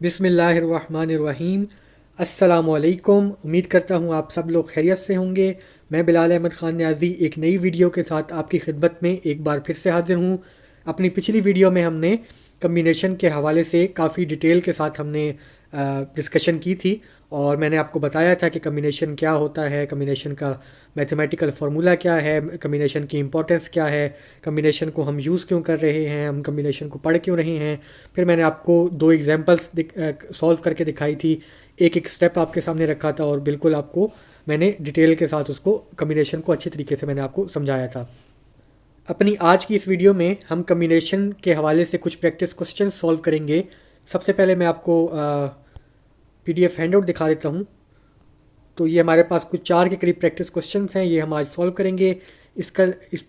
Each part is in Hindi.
बिस्मिल्लाहिर्रहमानिर्रहीम। अस्सलामुअलैकुम। उम्मीद करता हूँ आप सब लोग खैरियत से होंगे। मैं बिलाल अहमद ख़ान न्याज़ी एक नई वीडियो के साथ आपकी खिदमत में एक बार फिर से हाज़िर हूँ। अपनी पिछली वीडियो में हमने कम्बिनेशन के हवाले से काफ़ी डिटेल के साथ हमने डिस्कशन की थी और मैंने आपको बताया था कि कम्बिनेशन क्या होता है, कम्बिनेशन का मैथमेटिकल फार्मूला क्या है, कम्बिनेशन की इंपॉर्टेंस क्या है, कम्बिनेशन को हम यूज़ क्यों कर रहे हैं, हम कम्बिनेशन को पढ़ क्यों रहे हैं। फिर मैंने आपको दो एग्जांपल्स सॉल्व करके दिखाई थी, एक एक स्टेप आपके सामने रखा था और बिल्कुल आपको मैंने डिटेल के साथ उसको कम्बिनेशन को अच्छी तरीके से मैंने आपको समझाया था। अपनी आज की इस वीडियो में हम कम्बिनेशन के हवाले से कुछ प्रैक्टिस क्वेश्चन सॉल्व करेंगे। सबसे पहले मैं आपको पीडीएफ हैंडआउट दिखा देता हूँ। तो ये हमारे पास कुछ 4 के करीब प्रैक्टिस क्वेश्चंस हैं, ये हम आज सॉल्व करेंगे। इस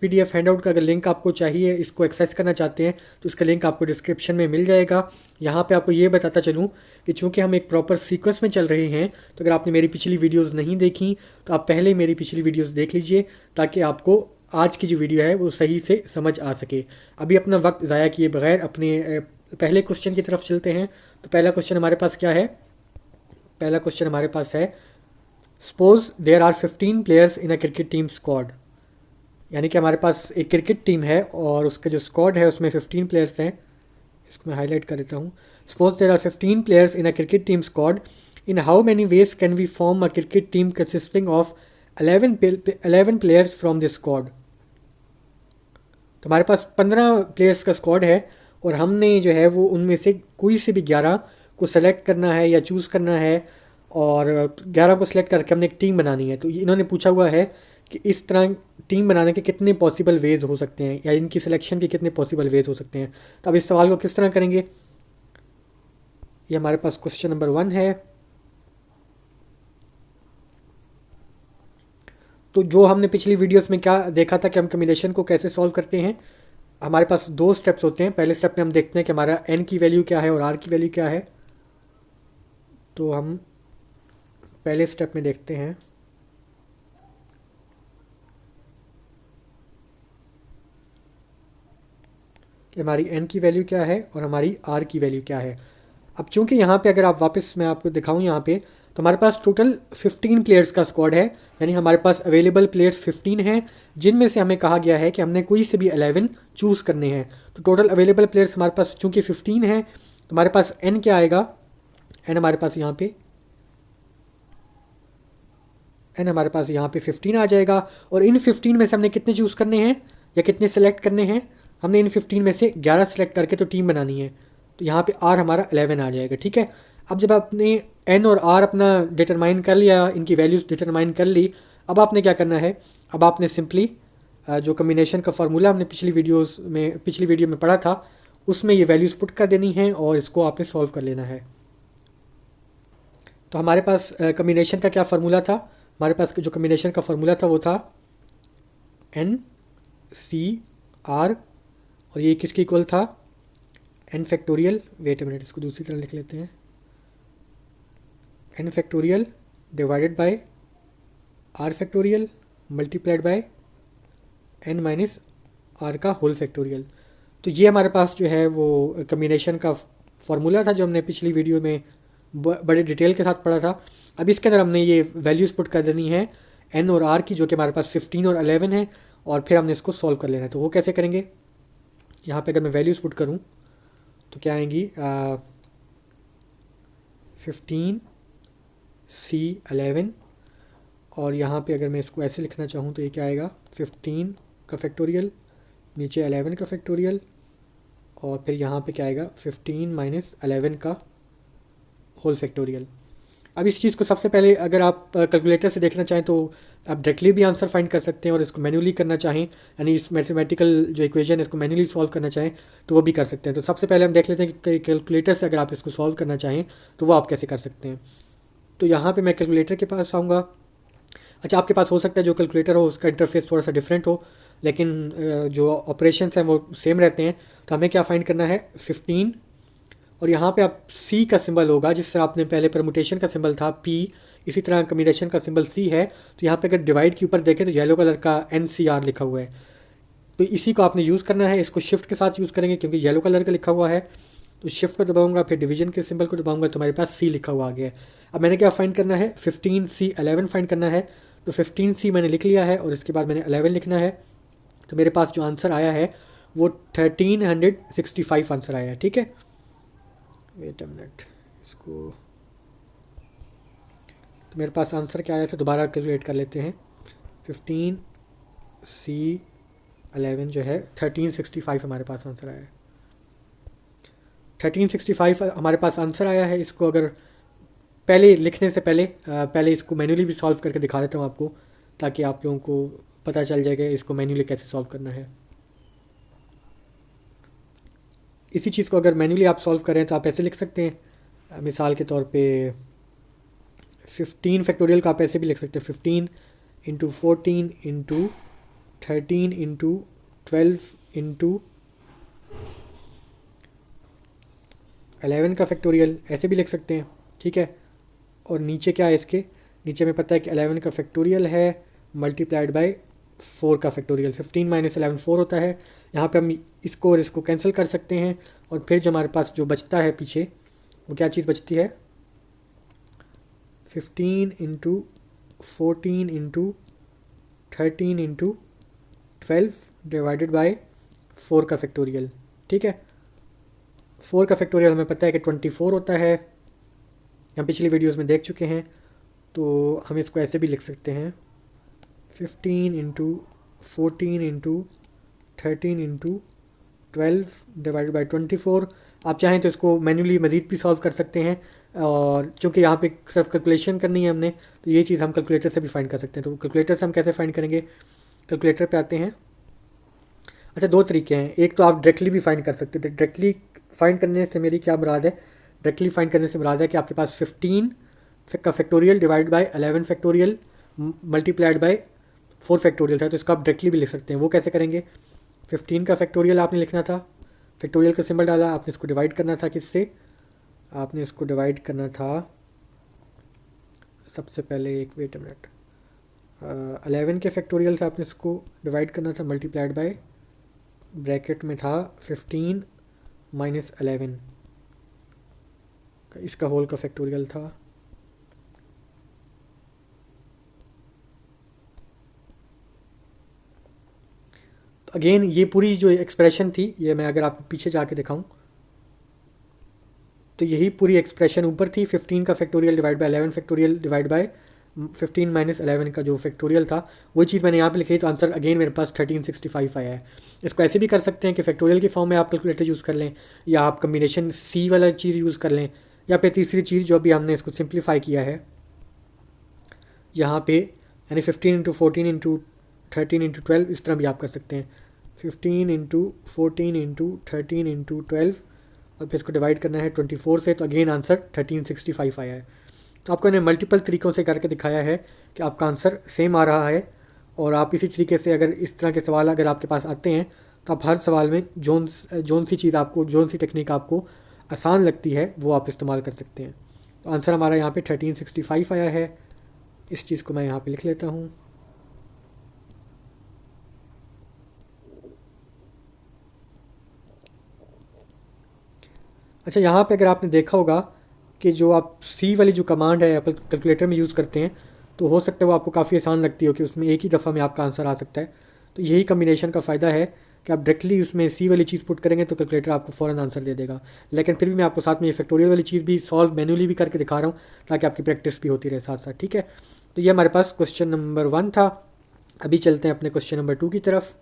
पीडीएफ हैंडआउट का अगर लिंक आपको चाहिए, इसको एक्सेस करना चाहते हैं तो इसका लिंक आपको डिस्क्रिप्शन में मिल जाएगा। यहाँ पे आपको ये बताता चलूँ कि चूँकि हम एक प्रॉपर सीक्वेंस में चल रहे हैं, तो अगर आपने मेरी पिछली वीडियोज़ नहीं देखी तो आप पहले मेरी पिछली वीडियोज़ देख लीजिए ताकि आपको आज की जो वीडियो है वो सही से समझ आ सके। अभी अपना वक्त ज़ाया किए बगैर अपने पहले क्वेश्चन की तरफ चलते हैं। तो पहला क्वेश्चन हमारे पास क्या है? पहला क्वेश्चन हमारे पास है, suppose there are 15 players in a cricket team squad. यानी कि हमारे पास एक क्रिकेट टीम है और उसका जो स्क्वाड है उसमें 15 प्लेयर्स हैं। इसको मैं हाईलाइट कर देता हूँ। Suppose there are 15 players in a cricket team squad, in how many ways can we form a cricket team consisting of 11 players from this squad. तो हमारे पास 15 प्लेयर्स का स्क्वाड है और हमने जो है वो उनमें से कोई से भी 11 को सेलेक्ट करना है या चूज़ करना है और 11 को सिलेक्ट करके हमने एक टीम बनानी है। तो इन्होंने पूछा हुआ है कि इस तरह टीम बनाने के कितने पॉसिबल वेज हो सकते हैं या इनकी सिलेक्शन के कितने पॉसिबल वेज हो सकते हैं। तो अब इस सवाल को किस तरह करेंगे, ये हमारे पास क्वेश्चन नंबर 1 है। तो जो हमने पिछली वीडियोस में क्या देखा था कि हम कम्बिनेशन को कैसे सॉल्व करते हैं, हमारे पास 2 स्टेप्स होते हैं। पहले स्टेप में हम देखते हैं कि हमारा n की वैल्यू क्या है और r की वैल्यू क्या है। तो हम पहले स्टेप में देखते हैं। कि हमारी n की वैल्यू क्या है और हमारी r की वैल्यू क्या है। अब चूंकि यहाँ पे अगर आप वापस मैं आपको दिखाऊँ यहाँ पे, तो हमारे पास टोटल 15 प्लेयर्स का स्क्वाड है। यानी हमारे पास अवेलेबल प्लेयर्स 15 हैं, जिनमें से हमें कहा गया है कि हमने कोई से भी 11 चूज़ करने हैं। तो टोटल अवेलेबल प्लेयर्स हमारे पास चूँकि 15 हैं, तो हमारे पास n क्या आएगा, n हमारे पास यहाँ पे 15 आ जाएगा। और इन 15 में से हमने कितने चूज़ करने हैं या कितने सेलेक्ट करने हैं, हमने इन 15 में से 11 सेलेक्ट करके तो टीम बनानी है। तो यहाँ पे r हमारा 11 आ जाएगा। ठीक है, अब जब आपने n और r अपना डिटरमाइन कर लिया, इनकी वैल्यूज़ डिटरमाइन कर ली, अब आपने क्या करना है, अब आपने सिंपली जो कम्बिनेशन का फार्मूला हमने पिछली वीडियो में पढ़ा था उसमें ये वैल्यूज़ पुट कर देनी है और इसको आपने सॉल्व कर लेना है। तो हमारे पास कम्बिनेशन का क्या फार्मूला था, हमारे पास जो कम्बिनेशन का फार्मूला था वो था n c r और ये किसके इक्वल था, n factorial, wait a minute इसको दूसरी तरह लिख लेते हैं, n factorial divided by r factorial multiplied by n minus r का होल फैक्टोरियल। तो ये हमारे पास जो है वो कम्बिनेशन का फार्मूला था जो हमने पिछली वीडियो में बड़े डिटेल के साथ पढ़ा था। अब इसके अंदर हमने ये वैल्यूज़ पुट कर देनी है n और r की, जो कि हमारे पास 15 और 11 है, और फिर हमने इसको सॉल्व कर लेना है। तो वो कैसे करेंगे, यहाँ पे अगर मैं वैल्यूज़ पुट करूँ तो क्या आएंगी, 15 c 11, और यहाँ पे अगर मैं इसको ऐसे लिखना चाहूँ तो ये क्या आएगा, 15 का फैक्टोरियल नीचे 11 का फैक्टोरियल और फिर यहाँ पे क्या आएगा 15 माइनस 11 का होल फैक्टोरियल। अब इस चीज़ को सबसे पहले अगर आप कैलकुलेटर से देखना चाहें तो आप डायरेक्टली भी आंसर फाइंड कर सकते हैं और इसको मैन्युअली करना चाहें, यानी इस मैथमेटिकल जो इक्वेशन है इसको मैन्युअली सॉल्व करना चाहें तो वो भी कर सकते हैं। तो सबसे पहले हम देख लेते हैं कि कैलकुलेटर से अगर आप इसको सॉल्व करना चाहें तो वो आप कैसे कर सकते हैं। तो यहाँ पर मैं कैलकुलेटर के पास आऊँगा। अच्छा, आपके पास हो सकता है जो कैलकुलेटर हो उसका इंटरफेस थोड़ा सा डिफरेंट हो, लेकिन जो ऑपरेशंस हैं वो सेम रहते हैं। तो हमें क्या फाइंड करना है, 15, और यहाँ पे आप C का सिंबल होगा, जिस तरह आपने पहले परमुटेशन का सिंबल था P, इसी तरह कम्बिनेशन का सिंबल C है। तो यहाँ पे अगर डिवाइड के ऊपर देखें तो येलो कलर का NCR लिखा हुआ है, तो इसी को आपने यूज़ करना है। इसको शिफ्ट के साथ यूज़ करेंगे क्योंकि येलो कलर का लिखा हुआ है। तो शिफ्ट को दबाऊंगा, फिर डिवीजन के सिंबल को दबाऊंगा, तो हमारे पास C लिखा हुआ आ गया है। अब मैंने क्या फाइंड करना है, 15C11 फाइंड करना है। तो 15C मैंने लिख लिया है और इसके बाद मैंने 11 लिखना है। तो मेरे पास जो आंसर आया है वो 1365 आंसर आया है। ठीक है, वेट अ मिनट, इसको तो मेरे पास आंसर क्या आया था दोबारा कैलकुलेट कर लेते हैं। 15C11 जो है 1365 हमारे पास आंसर आया है। 1365 हमारे पास आंसर आया है। इसको अगर पहले लिखने से पहले इसको मैन्युअली भी सॉल्व करके दिखा देता हूँ आपको, ताकि आप लोगों को पता चल जाएगा इसको मैन्युअली कैसे सॉल्व करना है। इसी चीज़ को अगर मैन्युअली आप सॉल्व करें तो आप ऐसे लिख सकते हैं, मिसाल के तौर पे 15 फैक्टोरियल का आप ऐसे भी लिख सकते हैं, 15 इंटू 14 इंटू 13 इंटू 12 इंटू 11 का फैक्टोरियल ऐसे भी लिख सकते हैं। ठीक है, और नीचे क्या है, इसके नीचे में पता है कि 11 का फैक्टोरियल है मल्टीप्लाइड बाय 4 का फैक्टोरियल। 15 माइनस 11 4 होता है। यहाँ पे हम इसको और इसको कैंसिल कर सकते हैं, और फिर जो हमारे पास जो बचता है पीछे, वो क्या चीज़ बचती है, 15 into 14 into 13 into 12 divided by 4 का फैक्टोरियल। ठीक है, 4 का फैक्टोरियल हमें पता है कि 24 होता है, हम पिछली वीडियोस में देख चुके हैं। तो हम इसको ऐसे भी लिख सकते हैं, 15 into 14 into 13 into 12 divided by 24। आप चाहें तो इसको मैन्युअली मज़ीद भी सॉल्व कर सकते हैं, और चूँकि यहाँ पे सिर्फ कैलकुलेशन करनी है हमने, तो ये चीज़ हम कैलकुलेटर से भी फाइंड कर सकते हैं। तो कैलकुलेटर से हम कैसे फाइंड करेंगे, कैलकुलेटर पे आते हैं। अच्छा, दो तरीके हैं, एक तो आप डायरेक्टली भी फाइंड कर सकते हैं। डायरेक्टली फाइंड करने से मेरी क्या मुराद है, डायरेक्टली फाइंड करने से मुराद है कि आपके पास 15 का factorial divide by 11 factorial multiplied bye 4 factorial था, तो इसको आप डायरेक्टली भी लिख सकते हैं। वो कैसे करेंगे, 15 का फैक्टोरियल आपने लिखना था, फैक्टोरियल का सिंबल डाला, आपने इसको डिवाइड करना था किससे, आपने इसको डिवाइड करना था सबसे पहले, एक वेट अ मिनट, 11 के फैक्टोरियल से आपने इसको डिवाइड करना था मल्टीप्लाइड बाय, ब्रैकेट में था 15 माइनस 11, इसका होल का फैक्टोरियल था। तो अगेन ये पूरी जो एक्सप्रेशन थी, ये मैं अगर आपको पीछे जाके दिखाऊं तो यही पूरी एक्सप्रेशन ऊपर थी, 15 का factorial divide by 11 factorial divide by 15 minus 11 का जो फैक्टोरियल था, वही चीज़ मैंने यहाँ पे लिखी। तो आंसर अगेन मेरे पास 1365 आया है। इसको ऐसे भी कर सकते हैं कि फैक्टोरियल की फॉर्म में आप कैलकुलेटर यूज़ कर लें, या आप कम्बिनेशन सी वाला चीज़ यूज़ कर लें, या फिर तीसरी चीज़ जो अभी हमने इसको सिंप्लीफाई किया है यहाँ पे, यानी 15 इंटू 14 इंटू 13 इंटू 12, इस तरह भी आप कर सकते हैं। 15 इंटू 14 इंटू 13 इंटू 12, और फिर इसको डिवाइड करना है 24 से, तो अगेन आंसर 1365 आया है। तो आपको मैंने मल्टीपल तरीक़ों से करके दिखाया है कि आपका आंसर सेम आ रहा है। और आप इसी तरीके से अगर इस तरह के सवाल अगर आपके पास आते हैं, तो आप हर सवाल में जोन सी चीज़ आपको, जोन सी टेक्निक आपको आसान लगती है, वो आप इस्तेमाल कर सकते हैं। तो आंसर हमारा यहाँ पे 1365 आया है। इस चीज़ को मैं यहाँ पे लिख लेता हूँ। अच्छा, यहाँ पे अगर आपने देखा होगा कि जो आप सी वाली जो कमांड है एप्पल कैलकुलेटर में यूज़ करते हैं, तो हो सकता है वो आपको काफ़ी आसान लगती हो कि उसमें एक ही दफ़ा में आपका आंसर आ सकता है। तो यही कम्बिनेशन का फ़ायदा है कि आप डायरेक्टली उसमें सी वाली चीज़ पुट करेंगे तो कैलकुलेटर आपको फ़ौरन आंसर दे देगा। लेकिन फिर भी मैं आपको साथ में ये फैक्टोरियल वाली चीज़ भी सॉल्व मैन्युअली भी करके दिखा रहा हूँ, ताकि आपकी प्रैक्टिस भी होती रहे साथ साथ। ठीक है, तो ये हमारे पास क्वेश्चन नंबर 1 था। अभी चलते हैं अपने क्वेश्चन नंबर 2 की तरफ।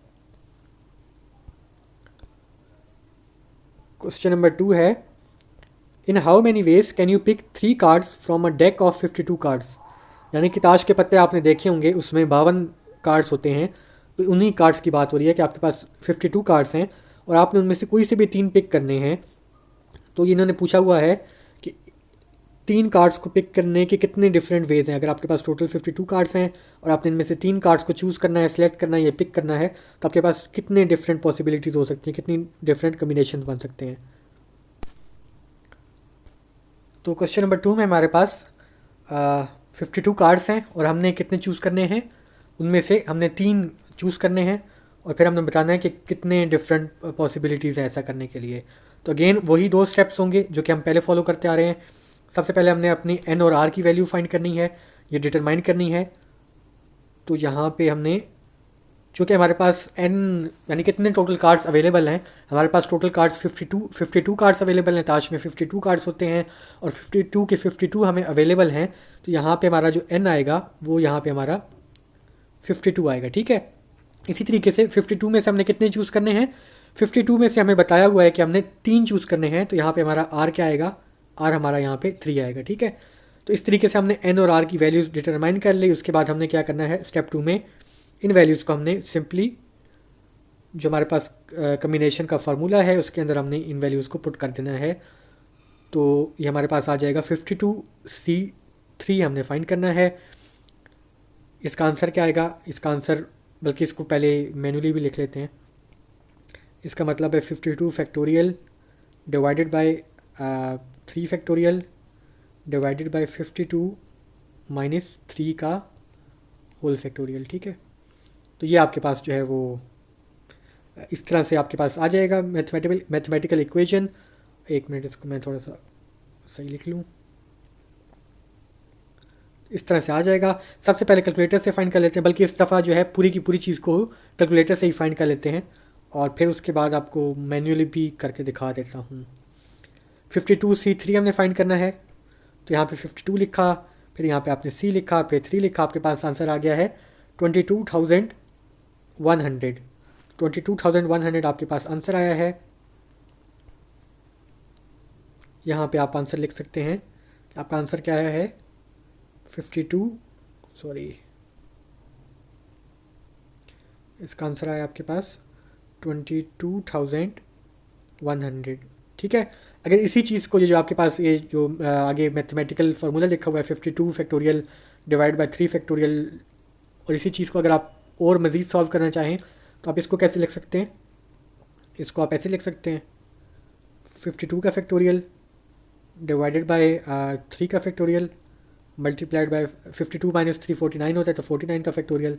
क्वेश्चन नंबर 2 है, in how many ways can you pick 3 cards from a deck of 52 cards. यानी कि ताश के पत्ते आपने देखे होंगे, उसमें 52 कार्ड्स होते हैं। तो उन्हीं कार्ड्स की बात हो रही है कि आपके पास 52 कार्ड्स हैं और आपने उनमें से कोई से भी 3 पिक करने हैं। तो इन्होंने पूछा हुआ है कि 3 कार्ड्स को पिक करने के कितने डिफरेंट वेज हैं। अगर आपके पास टोटल 52 कार्ड्स हैं और आपने इनमें से 3 कार्ड्स को चूज़ करना है, सेलेक्ट करना है या पिक करना है, तो आपके पास कितने डिफरेंट पॉसिबिलिटीज़ हो सकती हैं, कितनी डिफरेंट कम्बिनेशन बन सकते हैं। तो क्वेश्चन नंबर 2 में हमारे पास 52 कार्ड्स हैं और हमने कितने चूज़ करने हैं, उनमें से हमने 3 चूज़ करने हैं और फिर हमने बताना है कि कितने डिफरेंट पॉसिबिलिटीज़ हैं ऐसा करने के लिए। तो अगेन वही दो स्टेप्स होंगे जो कि हम पहले फॉलो करते आ रहे हैं। सबसे पहले हमने अपनी एन और आर की वैल्यू फाइंड करनी है, ये डिटरमाइन करनी है। तो यहाँ पे हमने, चूँकि हमारे पास एन यानी कितने टोटल कार्ड्स अवेलेबल हैं, हमारे पास टोटल कार्ड्स 52 कार्ड्स अवेलेबल हैं। ताश में 52 कार्ड्स होते हैं और 52 के 52 हमें अवेलेबल हैं। तो यहाँ पे हमारा जो एन आएगा वो यहाँ पे हमारा 52 आएगा, ठीक है। इसी तरीके से 52 में से हमने कितने चूज़ करने हैं, 52 में से हमें बताया हुआ है कि हमने 3 चूज़ करने हैं। तो यहाँ पे हमारा आर क्या आएगा, आर हमारा यहाँ पे 3 आएगा, ठीक है। तो इस तरीके से हमने एन और आर की वैल्यूज़ डिटरमाइन कर ली। उसके बाद हमने क्या करना है, स्टेप 2 में इन वैल्यूज़ को हमने सिंपली जो हमारे पास कम्बिनेशन का फार्मूला है उसके अंदर हमने इन वैल्यूज़ को पुट कर देना है। तो ये हमारे पास आ जाएगा 52C3 हमने फाइंड करना है। इसका आंसर क्या आएगा, इसका आंसर, बल्कि इसको पहले मैन्युअली भी लिख लेते हैं। इसका मतलब है 52 factorial divided bye 3 factorial divided bye 52 minus 3 का होल फैक्टोरियल, ठीक है। तो ये आपके पास जो है वो इस तरह से आपके पास आ जाएगा मैथमेटिकल इक्वेशन। एक मिनट, इसको मैं थोड़ा सा सही लिख लूँ। इस तरह से आ जाएगा। सबसे पहले कैलकुलेटर से फाइंड कर लेते हैं, बल्कि इस दफ़ा जो है पूरी की पूरी चीज़ को कैलकुलेटर से ही फाइंड कर लेते हैं और फिर उसके बाद आपको मैन्युअली भी करके दिखा देता हूँ। 52C3 हमने फाइंड करना है। तो यहाँ पे 52 लिखा, फिर यहाँ पे आपने C लिखा, फिर 3 लिखा, आपके पास आंसर आ गया है 22,100। 22,100 आपके पास आंसर आया है। यहाँ पे आप आंसर लिख सकते हैं। आपका आंसर क्या आया है, 52, सॉरी, इसका आंसर आया आपके पास 22,100, ठीक है। अगर इसी चीज़ को, ये जो आपके पास ये जो आगे मैथमेटिकल फार्मूला लिखा हुआ है 52 फैक्टोरियल डिवाइड बाय 3 फैक्टोरियल, और इसी चीज़ को अगर आप और मज़ीद सॉल्व करना चाहें तो आप इसको कैसे लिख सकते हैं, इसको आप ऐसे लिख सकते हैं 52 का फैक्टोरियल डिवाइडेड बाय 3 का फैक्टोरियल मल्टीप्लाइड बाय 52 माइनस 3 49 होता है, तो 49 का फैक्टोरियल।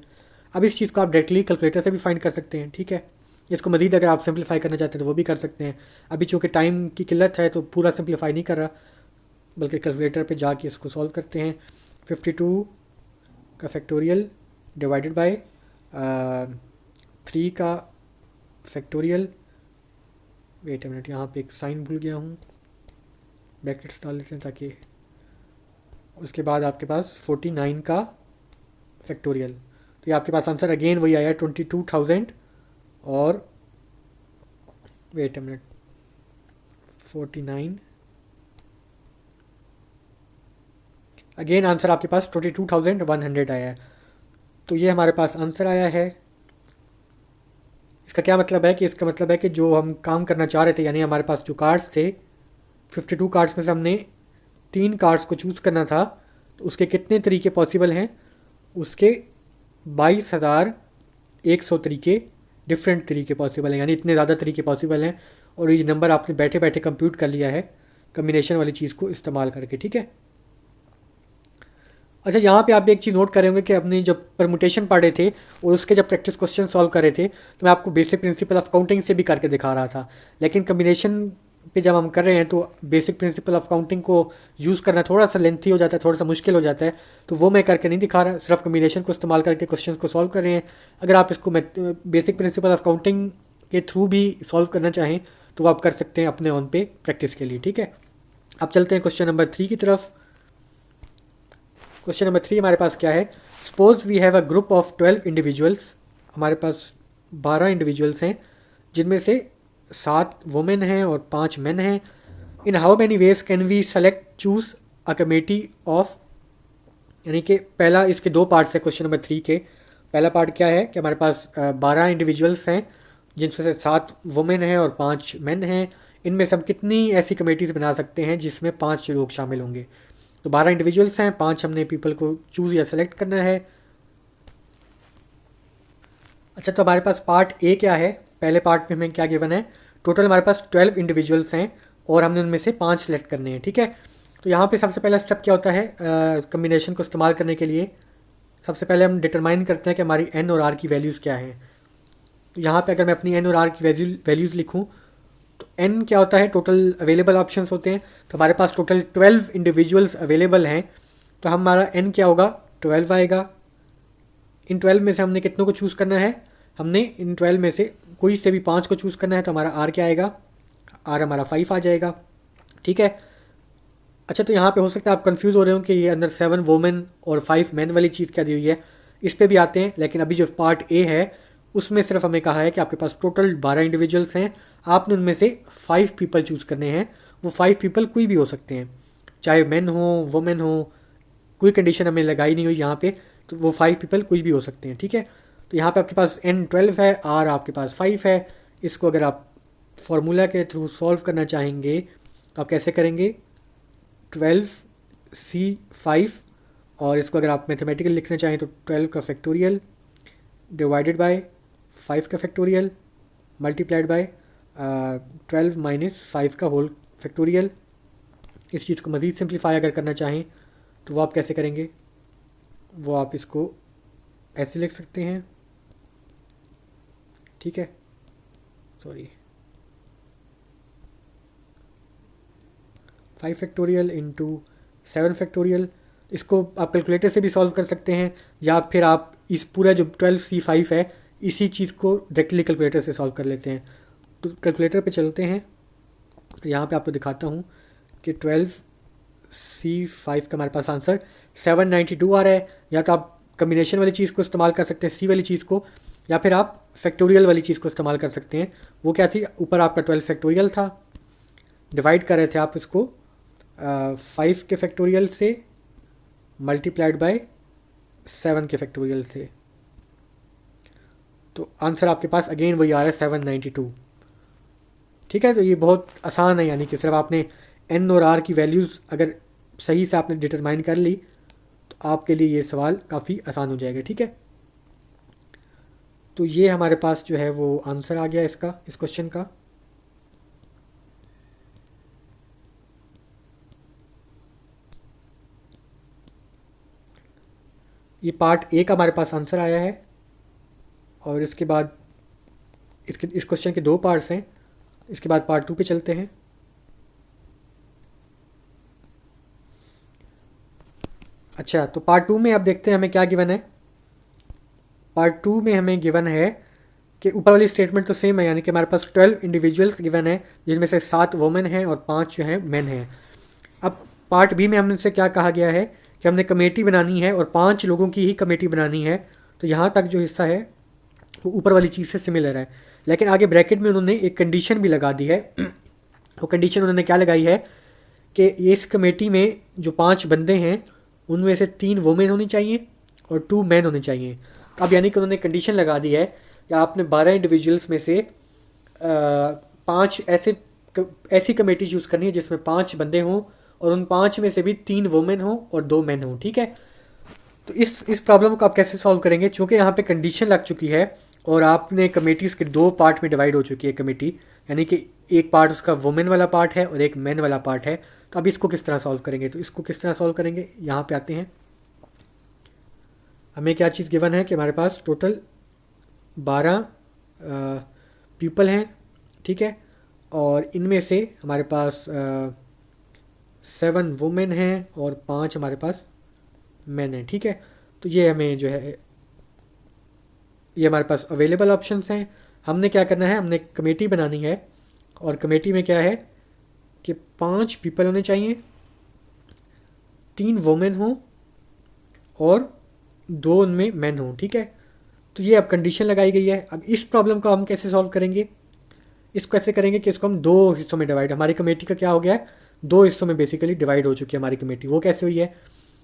अब इस चीज़ को आप डायरेक्टली कैलकुलेटर से भी फाइंड कर सकते हैं, ठीक है। इसको मज़ीद अगर आप सिंप्लीफाई करना चाहते हैं तो वो भी कर सकते हैं। अभी चूँकि टाइम की किल्लत है तो पूरा सिंप्लीफाई नहीं कर रहा, बल्कि कैलकुलेटर पे जाके इसको सॉल्व करते हैं। 52 का फैक्टोरियल डिवाइडेड बाय 3 का फैक्टोरियल, वेट अ मिनट, यहाँ पे एक साइन भूल गया हूँ, ब्रैकेट्स डाल देते हैं ताकि, उसके बाद आपके पास 49 का फैक्टोरियल। तो ये आपके पास आंसर अगेन वही आया 22,000 और wait a minute 49, again answer आपके पास 22,100 आया है। तो ये हमारे पास आंसर आया है। इसका क्या मतलब है कि, इसका मतलब है कि जो हम काम करना चाह रहे थे, यानी हमारे पास जो कार्ड्स थे 52 कार्ड्स में से हमने 3 कार्ड्स को चूज़ करना था, तो उसके कितने तरीके पॉसिबल हैं, उसके 22,100 तरीके, डिफरेंट तरीके पॉसिबल हैं, यानी इतने ज़्यादा तरीके पॉसिबल हैं। और ये नंबर आपने बैठे बैठे कंप्यूट कर लिया है कम्बिनेशन वाली चीज़ को इस्तेमाल करके, ठीक है। अच्छा, यहाँ पे आप एक चीज़ नोट करेंगे कि अपने जब परमुटेशन पढ़े थे और उसके जब प्रैक्टिस क्वेश्चन सॉल्व कर रहे थे तो मैं आपको बेसिक प्रिंसिपल ऑफ काउंटिंग से भी करके दिखा रहा था, लेकिन कम्बिनेशन पे जब हम कर रहे हैं तो बेसिक प्रिंसिपल ऑफ काउंटिंग को यूज़ करना थोड़ा सा लेंथी हो जाता है, थोड़ा सा मुश्किल हो जाता है, तो वो मैं करके नहीं दिखा रहा, सिर्फ कम्बिनेशन को इस्तेमाल करके क्वेश्चन को सॉल्व कर रहे हैं। अगर आप इसको बेसिक प्रिंसिपल ऑफ काउंटिंग के थ्रू भी सॉल्व करना चाहें तो वो आप कर सकते हैं अपने ऑन पे प्रैक्टिस के लिए, ठीक है। अब चलते हैं क्वेश्चन नंबर 3 की तरफ। क्वेश्चन नंबर 3 हमारे पास क्या है, suppose we have a group of 12 individuals, हमारे पास 12 इंडिविजुअल्स हैं जिनमें से 7 वुमेन हैं और 5 मेन हैं। In how many ways can we select choose a committee of, यानी कि पहला, इसके 2 पार्ट्स हैं क्वेश्चन नंबर 3 के। पहला पार्ट क्या है कि हमारे पास 12 इंडिविजुअल्स हैं जिनमें से 7 वुमेन हैं और 5 मेन हैं। इनमें से हम कितनी ऐसी कमेटीज़ बना सकते हैं जिसमें 5 लोग शामिल होंगे। तो 12 इंडिविजुअल्स हैं, 5 हमने पीपल को चूज़ या सेलेक्ट करना है। अच्छा, तो हमारे पास पार्ट ए क्या है, पहले पार्ट में हमें क्या गिवन है, टोटल हमारे पास 12 इंडिविजुअल्स हैं और हमने उनमें से 5 सेलेक्ट करने हैं, ठीक है। तो यहाँ पे सबसे पहला स्टेप क्या होता है कम्बिनेशन को इस्तेमाल करने के लिए, सबसे पहले हम डिटरमाइन करते हैं कि हमारी एन और आर की वैल्यूज़ क्या हैं। तो यहाँ पे अगर मैं अपनी एन और आर की वैल्यूज़ लिखूँ तो n क्या होता है, टोटल अवेलेबल ऑप्शंस होते हैं। तो हमारे पास टोटल 12 इंडिविजुअल्स अवेलेबल हैं, तो हमारा n क्या होगा, 12 आएगा। इन 12 में से हमने कितनों को चूज़ करना है, हमने इन 12 में से कोई से भी 5 को चूज़ करना है, तो हमारा r क्या आएगा, r हमारा 5 आ जाएगा। ठीक है। अच्छा, तो यहाँ पे हो सकता है आप कंफ्यूज हो रहे हो कि ये अंदर 7 वोमेन और 5 मैन वाली चीज़ क्या दी हुई है। इस पे भी आते हैं, लेकिन अभी जो पार्ट ए है उसमें सिर्फ हमें कहा है कि आपके पास टोटल 12 इंडिविजुअल्स हैं, आपने उनमें से 5 पीपल चूज़ करने हैं। वो 5 पीपल कोई भी हो सकते हैं, चाहे मैन हो वोमेन हो, कोई कंडीशन हमें लगाई नहीं हुई यहाँ पे, तो वो 5 पीपल कुछ भी हो सकते हैं। ठीक है। तो यहाँ पे आपके पास n 12 है, r आपके पास 5 है। इसको अगर आप फार्मूला के थ्रू सॉल्व करना चाहेंगे तो आप कैसे करेंगे, 12c5, और इसको अगर आप मैथमेटिकल लिखना चाहें तो 12 का फैक्टोरियल डिवाइडेड बाय 5 का फैक्टोरियल मल्टीप्लाइड बाय 12 माइनस 5 का होल फैक्टोरियल। इस चीज़ को मज़ीद सिंप्लीफाई अगर करना चाहें तो वो आप कैसे करेंगे, वो आप इसको ऐसे लिख सकते हैं। ठीक है, सॉरी, 5 फैक्टोरियल इंटू 7 फैक्टोरियल। इसको आप कैलकुलेटर से भी सॉल्व कर सकते हैं, या फिर आप इस पूरा जो 12c5 है इसी चीज़ को डायरेक्टली कैलकुलेटर से सॉल्व कर लेते हैं। तो कैलकुलेटर पे चलते हैं, यहाँ पे आपको दिखाता हूँ कि 12c5 का हमारे पास आंसर 792 आ रहा है। या तो आप कम्बिनेशन वाली चीज़ को इस्तेमाल कर सकते हैं, सी वाली चीज़ को, या फिर आप फैक्टोरियल वाली चीज़ को इस्तेमाल कर सकते हैं। वो क्या थी, ऊपर आपका 12 फैक्टोरियल था, डिवाइड कर रहे थे आप इसको 5 के फैक्टोरियल से मल्टीप्लाइड बाय 7 के फैक्टोरियल से। तो आंसर आपके पास अगेन वही आ रहा है 792। ठीक है। तो ये बहुत आसान है, यानी कि सिर्फ आपने n और r की वैल्यूज़ अगर सही से आपने डिटरमाइन कर ली तो आपके लिए ये सवाल काफ़ी आसान हो जाएगा। ठीक है। तो ये हमारे पास जो है वो आंसर आ गया इसका, इस क्वेश्चन का। ये पार्ट ए का हमारे पास आंसर आया है, और इसके बाद इस क्वेश्चन के 2 पार्ट्स हैं। इसके बाद पार्ट 2 पे चलते हैं। अच्छा, तो पार्ट 2 में अब देखते हैं हमें क्या गिवन है। पार्ट 2 में हमें गिवन है कि ऊपर वाली स्टेटमेंट तो सेम है, यानी कि हमारे पास 12 इंडिविजुअल्स गिवन है, जिनमें से 7 वुमेन हैं और 5 जो हैं मेन हैं। अब पार्ट बी में हमसे क्या कहा गया है कि हमने कमेटी बनानी है और 5 लोगों की ही कमेटी बनानी है। तो यहाँ तक जो हिस्सा है वो ऊपर वाली चीज़ से सिमिलर है, लेकिन आगे ब्रैकेट में उन्होंने एक कंडीशन भी लगा दी है। वो कंडीशन उन्होंने क्या लगाई है कि इस कमेटी में जो 5 बंदे हैं उनमें से 3 वुमेन होनी चाहिए और 2 मैन होने चाहिए। अब यानी कि उन्होंने कंडीशन लगा दी है कि आपने 12 इंडिविजुअल्स में से 5 ऐसी कमेटी चूज़ करनी है जिसमें 5 बंदे हों और उन 5 में से भी 3 वुमेन हों और 2 मैन हों। ठीक है। तो इस प्रॉब्लम को आप कैसे सॉल्व करेंगे, चूँकि यहाँ पे कंडीशन लग चुकी है और आपने कमेटीज़ के 2 पार्ट में डिवाइड हो चुकी है कमेटी, यानी कि एक पार्ट उसका वुमेन वाला पार्ट है और एक मैन वाला पार्ट है। तो अब इसको किस तरह सॉल्व करेंगे, तो इसको किस तरह सॉल्व करेंगे, यहाँ पे आते हैं। हमें क्या चीज़ गिवन है कि हमारे पास टोटल 12 पीपल हैं। ठीक है। और इनमें से हमारे पास 7 वुमेन हैं और 5 हमारे पास मैन हैं। ठीक है। तो ये हमें जो है ये हमारे पास अवेलेबल ऑप्शंस हैं। हमने क्या करना है, हमने कमेटी बनानी है और कमेटी में क्या है कि 5 पीपल होने चाहिए, 3 वुमेन हों और 2 उनमें मैन हों। ठीक है। तो ये अब कंडीशन लगाई गई है। अब इस प्रॉब्लम को हम कैसे सॉल्व करेंगे, इसको ऐसे करेंगे कि इसको हम 2 हिस्सों में डिवाइड, हमारी कमेटी का क्या हो गया है, 2 हिस्सों में बेसिकली डिवाइड हो चुकी है हमारी कमेटी। वो कैसे हुई है,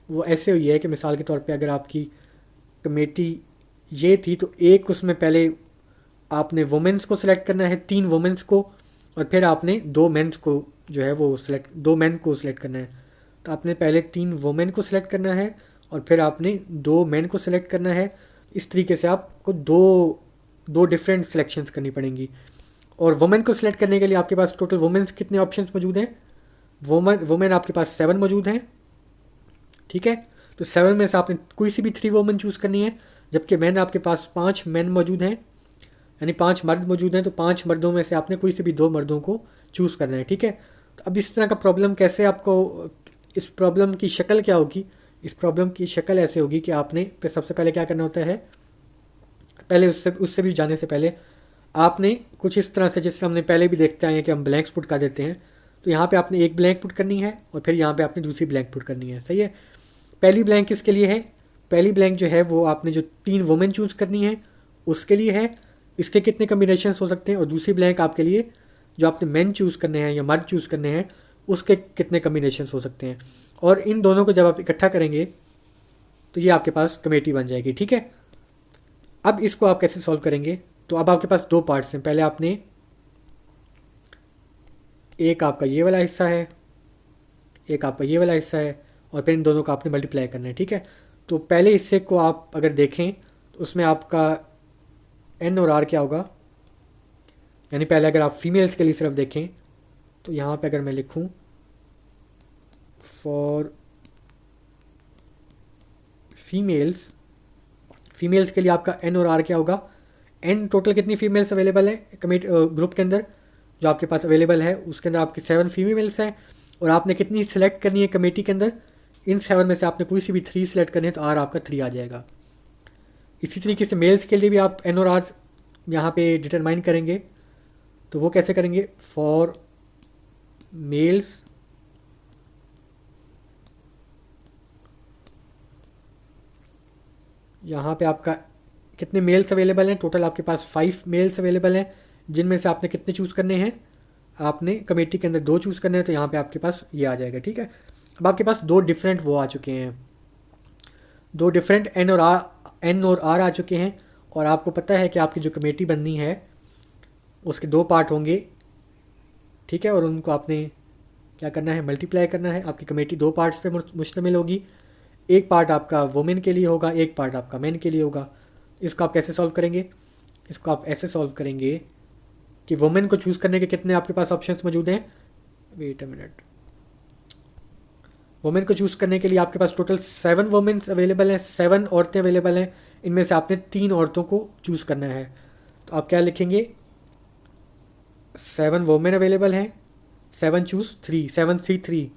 वो ऐसे हुई है कि मिसाल के तौर पे अगर आपकी कमेटी ये थी तो एक उसमें पहले आपने वुमेंस को सिलेक्ट करना है, 3 वुमेंस को, और फिर आपने 2 मेंस को जो है वो सिलेक्ट 2 मेन को सिलेक्ट करना है। तो आपने पहले 3 वुमेन को सिलेक्ट करना है और फिर आपने 2 मेन को सिलेक्ट करना है। इस तरीके से आपको दो डिफरेंट सिलेक्शंस करनी पड़ेंगी। और वुमेन को सिलेक्ट करने के लिए आपके पास टोटल वुमेन्स कितने ऑप्शंस मौजूद हैं, वुमेन आपके पास 7 मौजूद हैं। ठीक है। तो 7 में से आपने कोई सी भी 3 वुमेन चूज़ करनी है, जबकि मैन आपके पास 5 मैन मौजूद हैं, यानी 5 मर्द मौजूद हैं तो 5 मर्दों में से आपने कोई से भी 2 मर्दों को चूज़ करना है, ठीक है। तो अब इस तरह का प्रॉब्लम कैसे आपको, इस प्रॉब्लम की शक्ल क्या होगी, इस प्रॉब्लम की शक्ल ऐसे होगी कि आपने सबसे पहले क्या करना होता है, पहले उससे उससे भी जाने से पहले आपने कुछ इस तरह से, जैसे हमने पहले भी देखते आए हैं कि हम ब्लैंक्स पुट कर देते हैं, तो यहाँ पे आपने एक ब्लैंक पुट करनी है और फिर यहाँ पे आपने दूसरी ब्लैंक पुट करनी है, सही है। पहली ब्लैंक किसके लिए है, पहली ब्लैंक जो है वो आपने जो 3 वुमेन चूज़ करनी है उसके लिए है, इसके कितने कम्बिनेशंस हो सकते हैं, और दूसरी ब्लैंक आपके लिए जो आपने मेन चूज़ करने हैं या मर्द चूज़ करने हैं उसके कितने कम्बिनेशंस हो सकते हैं, और इन दोनों को जब आप इकट्ठा करेंगे तो ये आपके पास कमेटी बन जाएगी, ठीक है। अब इसको आप कैसे सॉल्व करेंगे, तो अब आपके पास 2 पार्ट्स हैं, पहले आपने एक आपका ये वाला हिस्सा है, एक आपका ये वाला हिस्सा है, और फिर इन दोनों का आपने मल्टीप्लाई करना है, ठीक है। तो पहले हिस्से को आप अगर देखें तो उसमें आपका एन और आर क्या होगा, यानी पहले अगर आप फीमेल्स के लिए सिर्फ देखें तो यहाँ पे अगर मैं लिखूँ फॉर फीमेल्स, फीमेल्स के लिए आपका एन और आर क्या होगा, एन टोटल कितनी फीमेल्स अवेलेबल है कमेटी ग्रुप के अंदर जो आपके पास अवेलेबल है उसके अंदर आपकी 7 फीमेल्स हैं, और आपने कितनी सिलेक्ट करनी है कमेटी के अंदर, इन 7 में से आपने कोई सी भी 3 सिलेक्ट करनी है तो आर आपका 3 आ जाएगा। इसी तरीके से मेल्स के लिए भी आप एन और आर यहाँ पे डिटरमाइन करेंगे, तो वो कैसे करेंगे, फॉर मेल्स यहाँ पे आपका कितने मेल्स अवेलेबल हैं, टोटल आपके पास 5 मेल्स अवेलेबल हैं, जिनमें से आपने कितने चूज़ करने हैं, आपने कमेटी के अंदर 2 चूज़ करने हैं, तो यहाँ पे आपके पास ये आ जाएगा, ठीक है। अब आपके पास 2 डिफरेंट वो आ चुके हैं, 2 डिफरेंट एन और आर आ चुके हैं, और आपको पता है कि आपकी जो कमेटी बननी है उसके 2 पार्ट होंगे, ठीक है, और उनको आपने क्या करना है, मल्टीप्लाई करना है। आपकी कमेटी 2 पार्ट्स पे मुश्तमिल होगी, एक पार्ट आपका वुमेन के लिए होगा, एक पार्ट आपका मेन के लिए होगा। इसको आप कैसे सॉल्व करेंगे, इसको आप ऐसे सॉल्व करेंगे कि वुमेन को चूज़ करने के कितने आपके पास ऑप्शंस मौजूद हैं, वेट अ मिनट, वुमेन को चूज़ करने के लिए आपके पास टोटल 7 वुमेन्स अवेलेबल हैं, 7 औरतें अवेलेबल हैं, इनमें से आपने 3 औरतों को चूज़ करना है। तो आप क्या लिखेंगे, 7 वुमेन अवेलेबल हैं, 7 चूज़ 3, 7C3,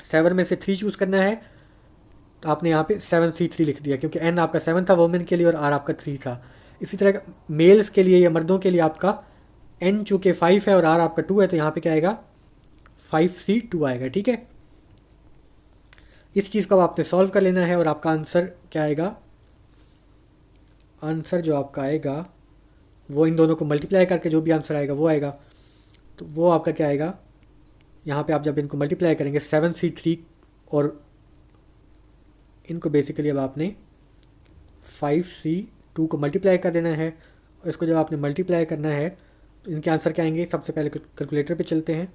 7 में से 3 चूज़ करना है, तो आपने यहाँ पे 7C3 लिख दिया क्योंकि एन आपका 7 था वुमेन के लिए और आर आपका 3 था। इसी तरह मेल्स के लिए या मर्दों के लिए आपका एन चूँकि 5 है और आर आपका 2 है, तो यहाँ पे क्या आएगा, 5C2 आएगा, ठीक है। इस चीज़ को आपने सॉल्व कर लेना है और आपका आंसर क्या आएगा, आंसर जो आपका आएगा वो इन दोनों को मल्टीप्लाई करके जो भी आंसर आएगा वो आएगा। तो वो आपका क्या आएगा, यहाँ पे आप जब इनको मल्टीप्लाई करेंगे 7C3 और इनको बेसिकली अब आपने 5C2 को मल्टीप्लाई कर देना है, और इसको जब आपने मल्टीप्लाई करना है तो इनके आंसर क्या आएंगे, सबसे पहले कैलकुलेटर पे चलते हैं।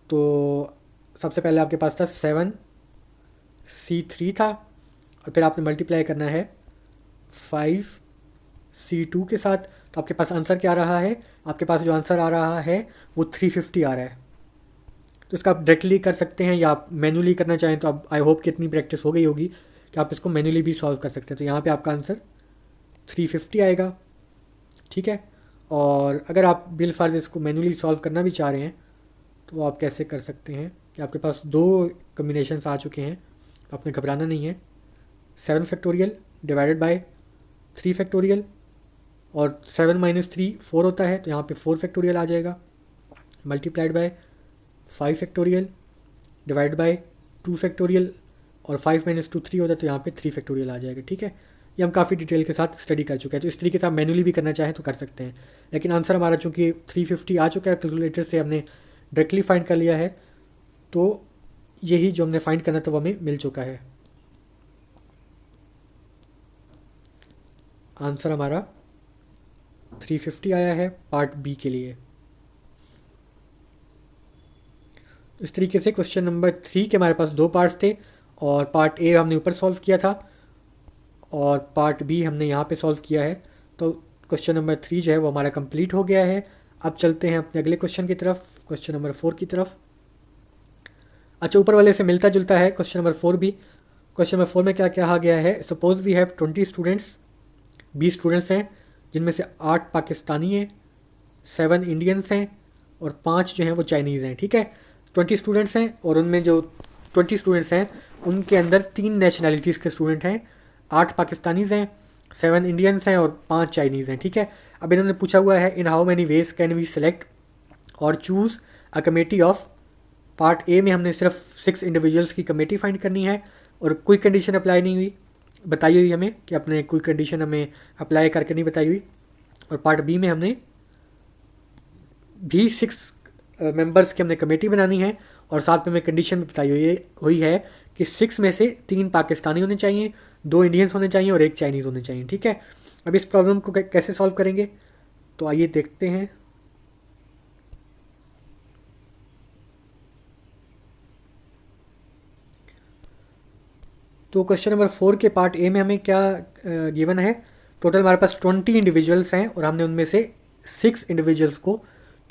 तो सबसे पहले आपके पास था 7C3 था, और फिर आपने मल्टीप्लाई करना है 5C2 के साथ, तो आपके पास आंसर क्या आ रहा है, आपके पास जो आंसर आ रहा है वो 350 आ रहा है। तो इसका आप डायरेक्टली कर सकते हैं या आप मैनुअली करना चाहें तो आप, आई होप कि इतनी प्रैक्टिस हो गई होगी कि आप इसको मैनुअली भी सॉल्व कर सकते हैं। तो यहाँ पे आपका आंसर 350 आएगा, ठीक है। और अगर आप बिल फर्ज इसको मैनुअली सॉल्व करना भी चाह रहे हैं तो आप कैसे कर सकते हैं कि आपके पास 2 कम्बिनेशंस आ चुके हैं, तो आपने घबराना नहीं है। 7 फैक्टोरियल डिवाइडेड बाय 3 फैक्टोरियल, और 7 माइनस 3 4 होता है, तो यहाँ पे 4 फैक्टोरियल आ जाएगा, multiplied by 5 factorial divide by 2 factorial, और 5 माइनस 2 3 होता है, तो यहाँ पे 3 फैक्टोरियल आ जाएगा, ठीक है। ये हम काफ़ी डिटेल के साथ स्टडी कर चुके हैं, तो इस तरीके से आप मैनुअली भी करना चाहें तो कर सकते हैं, लेकिन आंसर हमारा चूँकि 350 आ चुका है, कैलकुलेटर से हमने डायरेक्टली फाइंड कर लिया है, तो यही जो हमने फाइंड करना था वो हमें मिल चुका है। आंसर हमारा 350 आया है पार्ट बी के लिए। इस तरीके से क्वेश्चन नंबर 3 के हमारे पास 2 पार्ट्स थे, और पार्ट ए हमने ऊपर सॉल्व किया था और पार्ट बी हमने यहाँ पे सॉल्व किया है। तो क्वेश्चन नंबर 3 जो है वो हमारा कंप्लीट हो गया है। अब चलते हैं अपने अगले क्वेश्चन की तरफ, क्वेश्चन नंबर 4 की तरफ। अच्छा, ऊपर वाले से मिलता जुलता है क्वेश्चन नंबर 4 भी। क्वेश्चन नंबर 4 में क्या कहा गया है, suppose we have 20 students, 20 students हैं जिनमें से 8 पाकिस्तानी हैं, 7 इंडियंस हैं और 5 जो हैं वो चाइनीज़ हैं। ठीक है, 20 स्टूडेंट्स हैं और उनमें जो 20 स्टूडेंट्स हैं उनके अंदर 3 नेशनैलिटीज़ के स्टूडेंट हैं, 8 पाकिस्तानीज़ हैं, 7 इंडियंस हैं और 5 चाइनीज़ हैं। ठीक है, अब इन्होंने पूछा हुआ है in how many ways can we select और choose a committee of. Part A में हमने सिर्फ 6 इंडिविजुअल्स की कमेटी फाइंड करनी है और कोई कंडीशन अप्लाई नहीं हुई बताई हुई हमें कि अपने कोई कंडीशन हमें अप्लाई करके नहीं बताई हुई। और पार्ट बी में हमने भी 6 मेंबर्स की हमने कमेटी बनानी है और साथ में हमें कंडीशन बताई हुई है कि 6 में से 3 पाकिस्तानी होने चाहिए, 2 इंडियंस होने चाहिए और 1 चाइनीज़ होने चाहिए। ठीक है, अब इस प्रॉब्लम को कैसे सॉल्व करेंगे तो आइए देखते हैं। तो क्वेश्चन नंबर 4 के पार्ट ए में हमें क्या गिवन है। टोटल हमारे पास 20 इंडिविजुअल्स हैं और हमने उनमें से 6 इंडिविजुअल्स को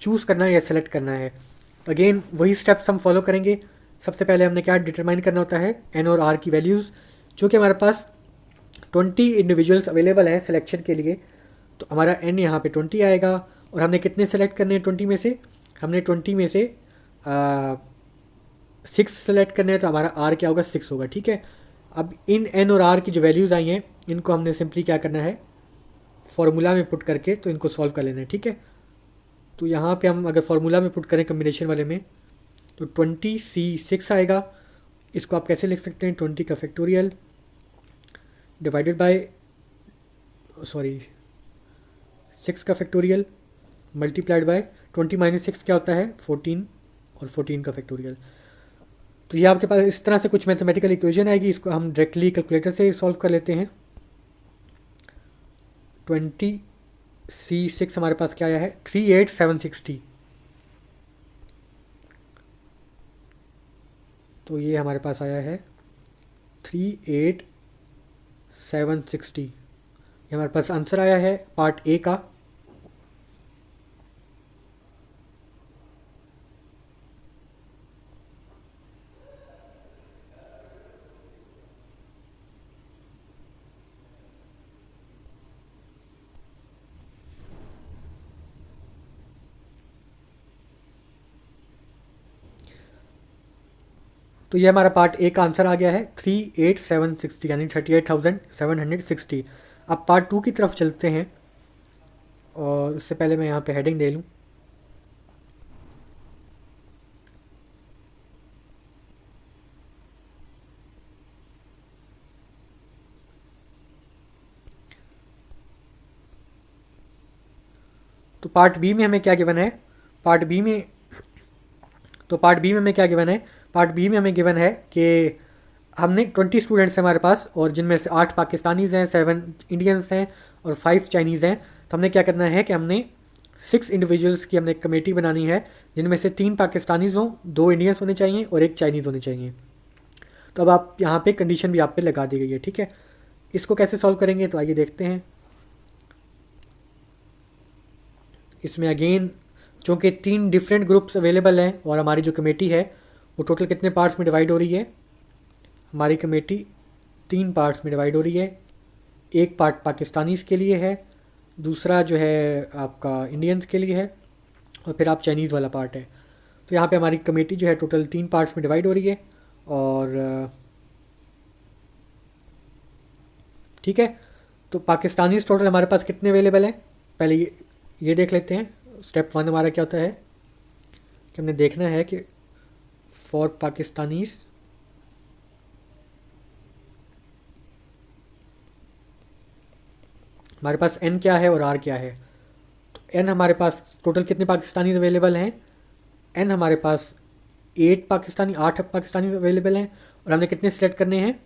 चूज़ करना है या सेलेक्ट करना है। अगेन वही स्टेप्स हम फॉलो करेंगे। सबसे पहले हमने क्या डिटरमाइन करना होता है, एन और आर की वैल्यूज़। जो कि हमारे पास 20 इंडिविजुअल्स अवेलेबल हैं सिलेक्शन के लिए, तो हमारा एन यहाँ पे 20 आएगा और हमने कितने सेलेक्ट करने हैं 20 में से, हमने 20 में से 6 सेलेक्ट करने हैं, तो हमारा आर क्या होगा 6 होगा। ठीक है, अब इन एन और आर की जो वैल्यूज़ आई हैं इनको हमने सिंपली क्या करना है, फार्मूला में पुट करके तो इनको सॉल्व कर लेना है। ठीक है, तो यहाँ पे हम अगर फार्मूला में पुट करें कम्बिनेशन वाले में तो 20C6 आएगा। इसको आप कैसे लिख सकते हैं, 20 का फैक्टोरियल डिवाइडेड बाय 6 का फैक्टोरियल मल्टीप्लाइड बाय 20 माइनस 6 क्या होता है 14 और 14 का फैक्टोरियल। तो ये आपके पास इस तरह से कुछ मैथमेटिकल इक्वेशन आएगी, इसको हम डायरेक्टली कैलकुलेटर से सॉल्व कर लेते हैं। 20C6 हमारे पास क्या आया है 38760। तो ये हमारे पास आया है 38760। ये हमारे पास आंसर आया है पार्ट ए का। तो ये हमारा पार्ट ए का आंसर आ गया है 38760 यानी 38,760। अब पार्ट 2 की तरफ चलते हैं और उससे पहले मैं यहाँ पे हेडिंग दे लूँ। तो पार्ट बी में हमें क्या गिवन है, पार्ट बी में हमें क्या गिवन है, पार्ट बी में हमें गिवन है कि हमने 20 स्टूडेंट्स हैं हमारे पास और जिनमें से 8 पाकिस्तानीज़ हैं, 7 इंडियंस हैं और 5 चाइनीज़ हैं। तो हमने क्या करना है कि हमने 6 इंडिविजुअल्स की हमने कमेटी बनानी है जिनमें से 3 पाकिस्तानीज़ हों, 2 इंडियंस होने चाहिए और 1 चाइनीज़ होने चाहिए। तो अब आप यहाँ पे कंडीशन भी आप पे लगा दी गई है। ठीक है, इसको कैसे सॉल्व करेंगे तो आइए देखते हैं। इसमें अगेन चूँकि 3 डिफरेंट ग्रुप्स अवेलेबल हैं और हमारी जो कमेटी है वो टोटल कितने पार्ट्स में डिवाइड हो रही है, हमारी कमेटी 3 पार्ट्स में डिवाइड हो रही है। एक पार्ट पाकिस्तानीज़ के लिए है, दूसरा जो है आपका इंडियंस के लिए है और फिर आप चाइनीज़ वाला पार्ट है। तो यहाँ पे हमारी कमेटी जो है टोटल 3 पार्ट्स में डिवाइड हो रही है। और ठीक है, तो पाकिस्तानीज़ टोटल हमारे पास कितने अवेलेबल हैं, पहले ये देख लेते हैं। स्टेप 1 हमारा क्या होता है कि हमने देखना है कि फॉर पाकिस्तानीज़ हमारे पास एन क्या है और आर क्या है। तो एन हमारे पास टोटल कितने पाकिस्तानी अवेलेबल हैं, एन हमारे पास 8 पाकिस्तानी अवेलेबल हैं और हमने कितने सेलेक्ट करने हैं,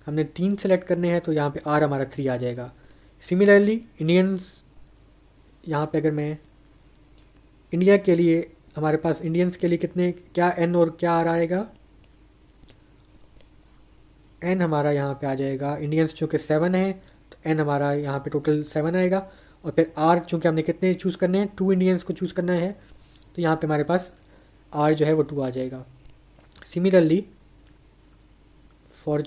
हमने 3 सेलेक्ट करने हैं। तो यहाँ पे आर हमारा 3 आ जाएगा। सिमिलरली इंडियंस, यहाँ पे अगर मैं इंडिया के लिए, हमारे पास इंडियंस के लिए कितने, क्या एन और क्या आर आएगा, एन हमारा यहाँ पे आ जाएगा, इंडियंस चूँकि 7 है तो एन हमारा यहाँ पे टोटल 7 आएगा। और फिर आर चूँकि हमने कितने चूज़ करने हैं, 2 इंडियंस को चूज़ करना है तो यहाँ पे हमारे पास आर जो है वो 2 आ जाएगा। सिमिलरली फॉर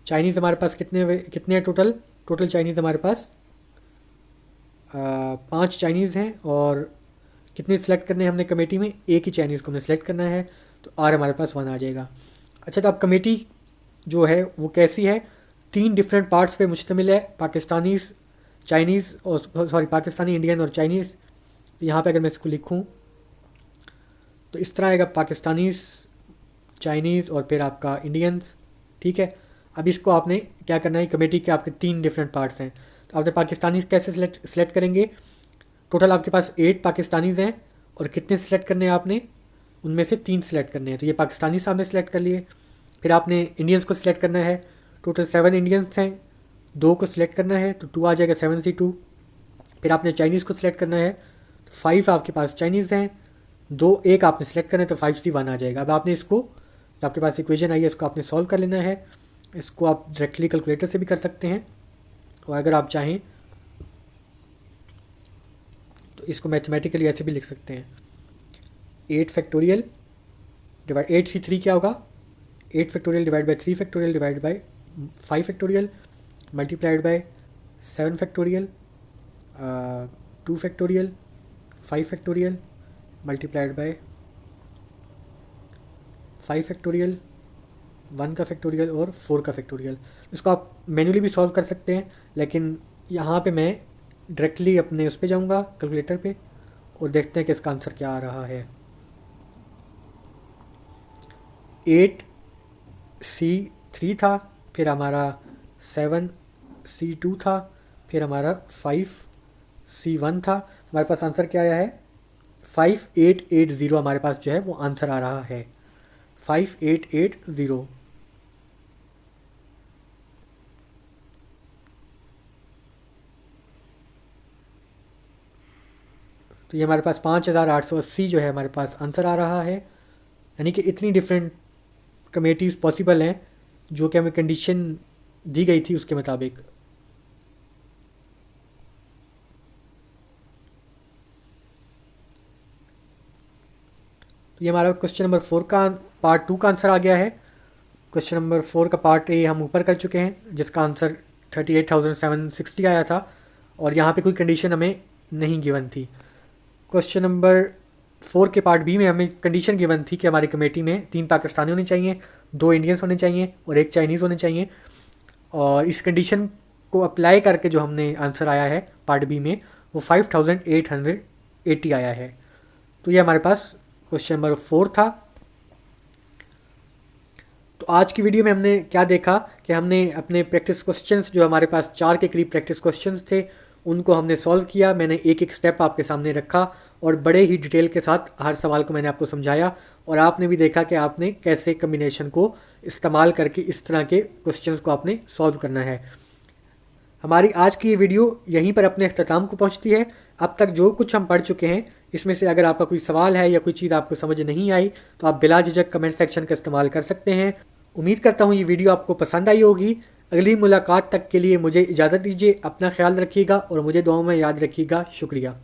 चाइनीज़ हमारे पास कितने हैं टोटल? टोटल चाइनीज़ हमारे पास 5 चाइनीज़ हैं, और कितने सिलेक्ट करने हैं हमने कमेटी में? एक ही चाइनीज़ को हमें सेलेक्ट करना है, तो आर हमारे पास 1 आ जाएगा। अच्छा, तो अब कमेटी जो है वो कैसी है? 3 डिफरेंट पार्ट्स पे मुश्तमिल है, पाकिस्तानीज़, चाइनीज़ और सॉरी पाकिस्तानी, इंडियन और चाइनीज़। यहाँ पे अगर मैं इसको लिखूँ तो इस तरह आएगा, पाकिस्तानीज़, चाइनीज़ और फिर आपका इंडियंस। ठीक है, अब इसको आपने क्या करना है, कमेटी के आपके 3 डिफरेंट पार्ट्स हैं, तो आपने पाकिस्तानीज़ कैसे सिलेक्ट करेंगे? टोटल आपके पास 8 पाकिस्तानीज़ हैं, और कितने सिलेक्ट करने हैं आपने? उनमें से 3 सिलेक्ट करने हैं, तो ये पाकिस्तानी आपने सिलेक्ट कर लिए। फिर आपने इंडियंस को सिलेक्ट करना है, टोटल 7 इंडियंस हैं, 2 को सिलेक्ट करना है, तो 2 आ जाएगा, 7C2। फिर आपने चाइनीज़ को सिलेक्ट करना है, तो 5 आपके पास चाइनीज़ हैं, 1 आपने सेलेक्ट करना है, तो 5C1 आ जाएगा। अब आपने इसको, तो आपके पास इक्वेशन आई है, इसको आपने सॉल्व कर लेना है। इसको आप डायरेक्टली कैलकुलेटर से भी कर सकते हैं, और अगर आप चाहें तो इसको मैथमेटिकली ऐसे भी लिख सकते हैं। 8 फैक्टोरियल डिवाइड 8C3 क्या होगा? 8 factorial divide by 3 factorial divide by 5 factorial multiplied by 7 factorial 2 factorial 5 factorial multiplied by 5 factorial 1 का फैक्टोरियल और 4 का फैक्टोरियल। इसको आप मैन्युअली भी सॉल्व कर सकते हैं, लेकिन यहाँ पे मैं डायरेक्टली अपने उस पर जाऊँगा कैलकुलेटर पे, और देखते हैं कि इसका आंसर क्या आ रहा है। 8C3 था, फिर हमारा 7C2 था, फिर हमारा 5C1 था। हमारे पास आंसर क्या आया है? 5880 हमारे पास जो है वो आंसर आ रहा है, 5880। तो ये हमारे पास 5880 जो है हमारे पास आंसर आ रहा है। यानी कि इतनी डिफरेंट कमेटीज़ पॉसिबल हैं जो कि हमें कंडीशन दी गई थी उसके मुताबिक। तो ये हमारा क्वेश्चन नंबर 4 का पार्ट 2 का आंसर आ गया है। क्वेश्चन नंबर 4 का पार्ट ए हम ऊपर कर चुके हैं, जिसका आंसर 38,760 आया था, और यहाँ पे कोई कंडीशन हमें नहीं गिवन थी। क्वेश्चन नंबर 4 के पार्ट बी में हमें कंडीशन गिवन थी कि हमारी कमेटी में 3 पाकिस्तानी होने चाहिए, 2 इंडियंस होने चाहिए और 1 चाइनीज़ होने चाहिए, और इस कंडीशन को अप्लाई करके जो हमने आंसर आया है पार्ट बी में वो 5880 आया है। तो ये हमारे पास क्वेश्चन नंबर 4 था। तो आज की वीडियो में हमने क्या देखा कि हमने अपने प्रैक्टिस क्वेश्चंस, जो हमारे पास 4 के करीब प्रैक्टिस क्वेश्चंस थे, उनको हमने सॉल्व किया। मैंने एक एक स्टेप आपके सामने रखा और बड़े ही डिटेल के साथ हर सवाल को मैंने आपको समझाया, और आपने भी देखा कि आपने कैसे कम्बिनेशन को इस्तेमाल करके इस तरह के क्वेश्चंस को आपने सॉल्व करना है। हमारी आज की ये वीडियो यहीं पर अपने अख्ताम को पहुंचती है। अब तक जो कुछ हम पढ़ चुके हैं, इसमें से अगर आपका कोई सवाल है या कोई चीज़ आपको समझ नहीं आई तो आप बिला झिझक कमेंट सेक्शन का इस्तेमाल कर सकते हैं। उम्मीद करता हूँ ये वीडियो आपको पसंद आई होगी। अगली मुलाकात तक के लिए मुझे इजाज़त दीजिए। अपना ख्याल रखिएगा और मुझे दुआओं में याद रखिएगा। शुक्रिया।